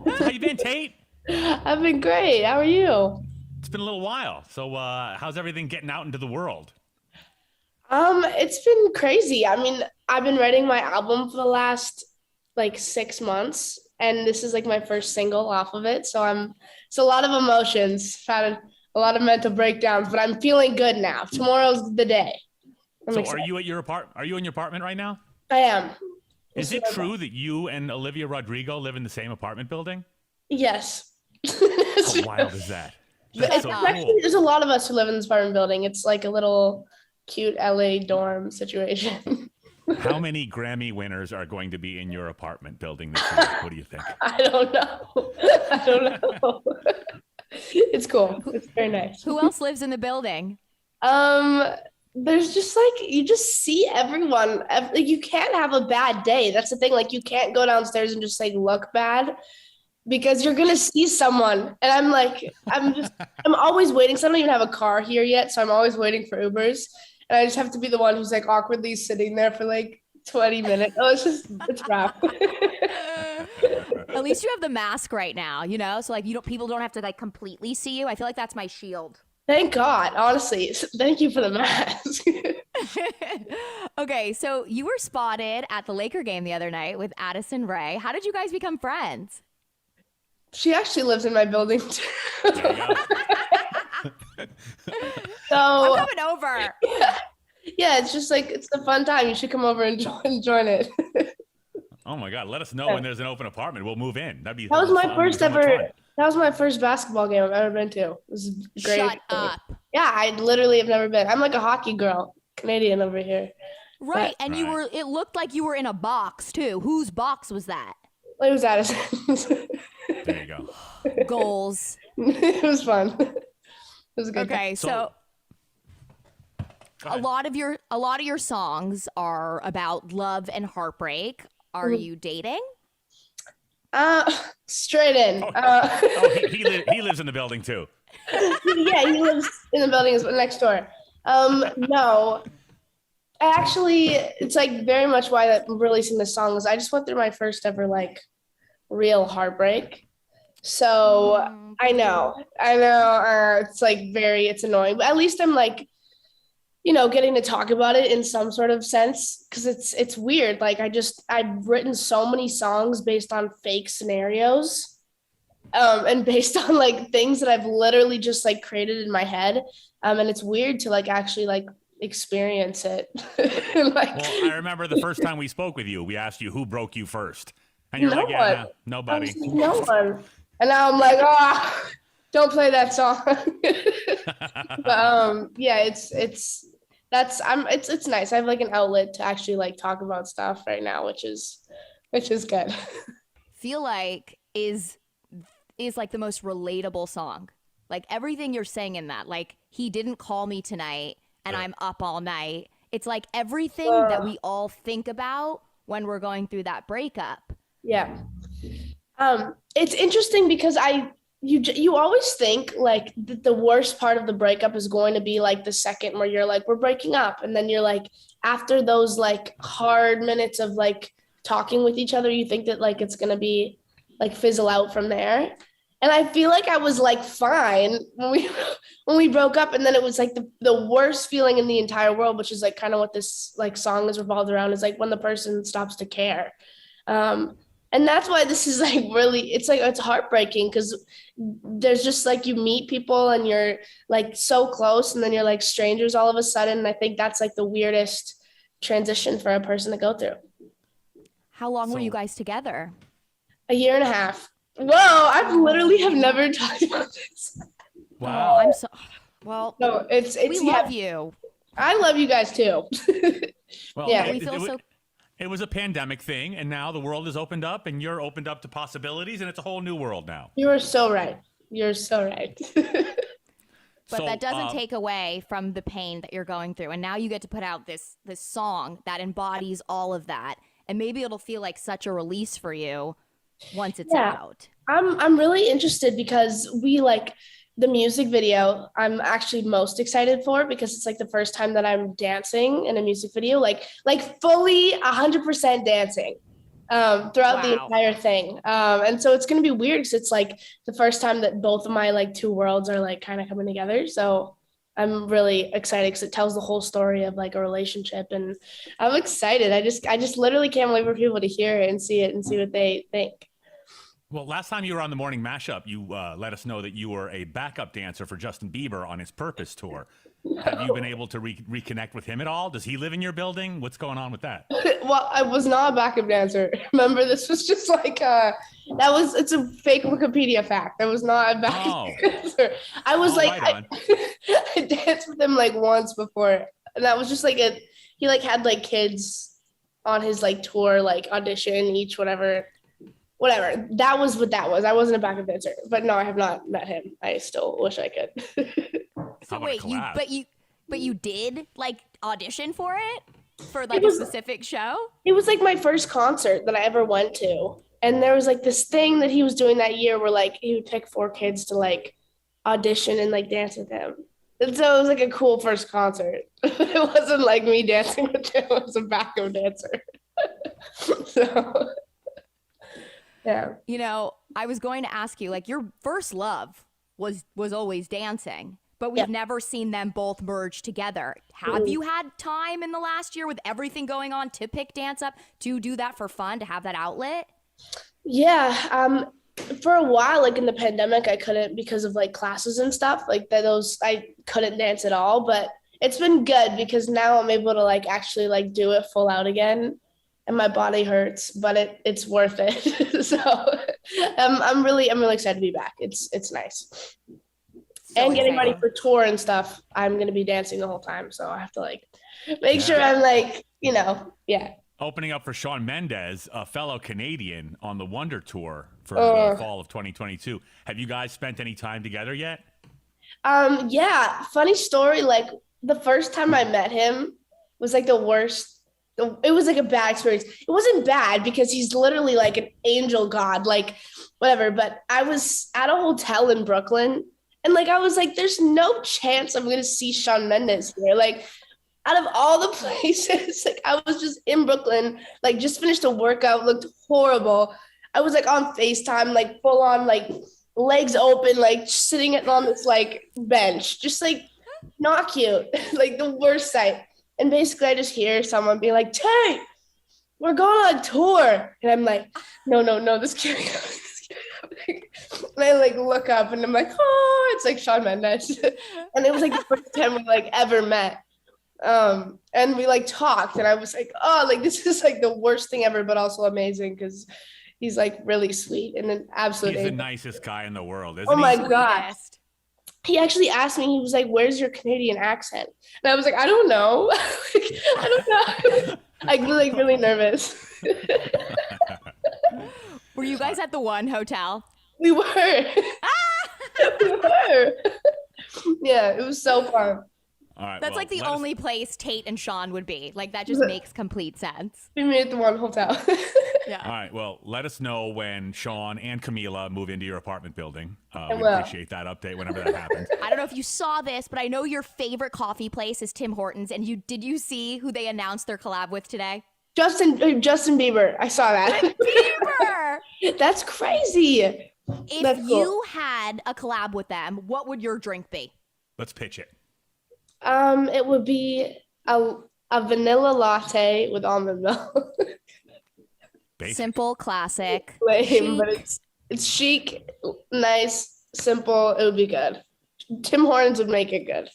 So how you been, Tate? I've been great. How are you? It's been a little while. So how's everything getting out into the world? It's been crazy. I mean, I've been writing my album for the last like 6 months, and this is like my first single off of it. It's a lot of emotions, had a lot of mental breakdowns, but I'm feeling good now. Tomorrow's the day. I'm So are excited. you at your Are you in your apartment right now? I am. Is This is it my- true that you and Olivia Rodrigo live in the same apartment building? Yes. How wild is that? That's It's so actually, cool. there's a lot of us who live in this apartment building. It's like a little cute LA dorm situation. How many Grammy winners are going to be in your apartment building this year? What do you think? I don't know. I don't know. It's cool. It's very nice. Who else lives in the building? Um, there's just like you just see everyone. Like you can't have a bad day. That's the thing. Like you can't go downstairs and just like look bad because you're gonna see someone. And I'm always waiting. So I don't even have a car here yet, so I'm always waiting for Ubers. And I just have to be the one who's like awkwardly sitting there for like 20 minutes. Oh, it's rough. At least you have the mask right now, so like people don't have to like completely see you. I feel like that's my shield. Thank God, honestly. Thank you for the mask. Okay, so you were spotted at the Laker game the other night with Addison Rae. How did you guys become friends? She actually lives in my building too. There you go. I'm So coming over. yeah, it's just like it's a fun time. You should come over and join it. Oh my God! Let us know when there's an open apartment. We'll move in. That'd be That was my fun. first So much ever. fun. That was my first basketball game I've ever been to. It was a great. Shut up. Yeah, I literally have never been. I'm like a hockey girl, Canadian over here. Right, and you Right. were. It looked like you were in a box too. Whose box was that? It was Addison. There you go. Goals. It was fun. It was a good. Time. Okay, so Go a ahead. lot of your songs are about love and heartbreak. Are Mhm. you dating? Straight in. Oh, he lives in the building too. Yeah, he lives in the building next door. No, it's like very much why I'm releasing this song is I just went through my first ever like real heartbreak. So I know, it's like it's annoying, but at least I'm like, getting to talk about it in some sort of sense because it's weird. Like I've written so many songs based on fake scenarios, and based on like things that I've literally just like created in my head, and it's weird to like actually like experience it. Like Well, I remember the first time we spoke with you, we asked you who broke you first, and you're no like, one. "Yeah, nobody." No one. And now I'm like, don't play that song. But yeah, it's nice. I have like an outlet to actually like talk about stuff right now, which is good. Feel like is like the most relatable song. Like everything you're saying in that, like he didn't call me tonight and Yeah. I'm up all night. It's like everything that we all think about when we're going through that breakup. Yeah. It's interesting because you always think like the worst part of the breakup is going to be like the second where you're like we're breaking up, and then you're like after those like hard minutes of like talking with each other, you think that like it's gonna be like fizzle out from there. And I feel like I was like fine when we broke up, and then it was like the worst feeling in the entire world, which is like kind of what this like song is revolved around, is like when the person stops to care. And that's why this is like really, it's heartbreaking because there's just like you meet people and you're like so close, and then you're like strangers all of a sudden. And I think that's like the weirdest transition for a person to go through. How long were you So- guys together? A year and a half. Whoa, I literally have never talked about this. Wow. I'm so well. No, it's We yeah, love you. I love you guys too. Well, Yeah. We feel so. it was a pandemic thing, and now the world has opened up, and you're opened up to possibilities, and it's a whole new world now. You are so right. You're so right. But So, that doesn't take away from the pain that you're going through. And now you get to put out this song that embodies all of that. And maybe it'll feel like such a release for you once it's Yeah. out. I'm really interested because we like the music video. I'm actually most excited for because it's like the first time that I'm dancing in a music video, like fully 100% dancing. throughout the Wow. entire thing. And so it's going to be weird because it's like the first time that both of my like two worlds are like kind of coming together. So I'm really excited because it tells the whole story of like a relationship, and I'm excited. I just literally can't wait for people to hear it and see what they think. Well, last time you were on the morning mashup, you let us know that you were a backup dancer for Justin Bieber on his Purpose tour. Have you been able to reconnect with him at all? Does he live in your building? What's going on with that? Well, I was not a backup dancer. Remember, this was just like it's a fake Wikipedia fact. I was not a backup Oh. dancer. I was Oh, like right on. I danced with him like once before, and that was just like he like had like kids on his like tour, like audition each whatever. That was what that was. I wasn't a backup dancer, but no, I have not met him. I still wish I could. So How about a wait, collab? but you did like audition for it for like was- a specific show? It was like my first concert that I ever went to. And there was like this thing that he was doing that year where like he would pick 4 kids to like audition and like dance with him. And so it was like a cool first concert. It wasn't like me dancing with him, I was a backup dancer. So yeah. You know, I was going to ask you, like, your first love was always dancing, but we've Yeah. never seen them both merge together. Have you had time in the last year with everything going on to pick dance up, to do that for fun, to have that outlet? Yeah. For a while, like in the pandemic, I couldn't because of like classes and stuff. Like those I couldn't dance at all. But it's been good because now I'm able to like actually like do it full out again. And my body hurts, but it's worth it. So I'm really excited to be back. It's nice. So And getting ready exciting. for tour and stuff. I'm gonna be dancing the whole time. So I have to like make Yeah. sure I'm like, yeah. Opening up for Shawn Mendes, a fellow Canadian on the Wonder Tour for Uh. the fall of 2022. Have you guys spent any time together yet? Yeah, funny story. Like the first time I met him was like the worst. It was like a bad experience. It wasn't bad because he's literally like an angel god, like whatever. But I was at a hotel in Brooklyn, and like I was like, there's no chance I'm gonna see Shawn Mendes here. Like out of all the places, like I was just in Brooklyn, like just finished a workout, looked horrible. I was like on FaceTime, like full on, like legs open, like sitting on this like bench, just like not cute, like the worst sight. And basically, I just hear someone be like, "Tate, we're going on tour," and I'm like, "No, this can't be happening." And I like look up, and I'm like, "Oh, it's like Shawn Mendes," and it was like the first time we like ever met. And we like talked, and I was like, "Oh, like this is like the worst thing ever, but also amazing because he's like really sweet and an absolute He's the angel." nicest guy in the world, isn't Oh he? my God. Sweetest. He actually asked me, he was like, "Where's your Canadian accent?" And I was like, "I don't know." Like, I don't know. I was like really nervous. Were you guys at the one hotel? We were. We were. Yeah, it was so fun. All right, That's well, like the let us- only place Tate and Sean would be. Like that just makes complete sense. We made it to one hotel. Yeah. All right, well, let us know when Sean and Camila move into your apartment building. We will. appreciate that update whenever that happens. I don't know if you saw this, but I know your favorite coffee place is Tim Hortons, and did you see who they announced their collab with today? Justin Bieber. I saw that. Bieber! That's crazy. If That's cool. you had a collab with them, what would your drink be? Let's pitch it. It would be a vanilla latte with almond milk. Basic. Simple, classic. Lame, chic. but it's chic, nice, simple. It would be good. Tim Hortons would make it good.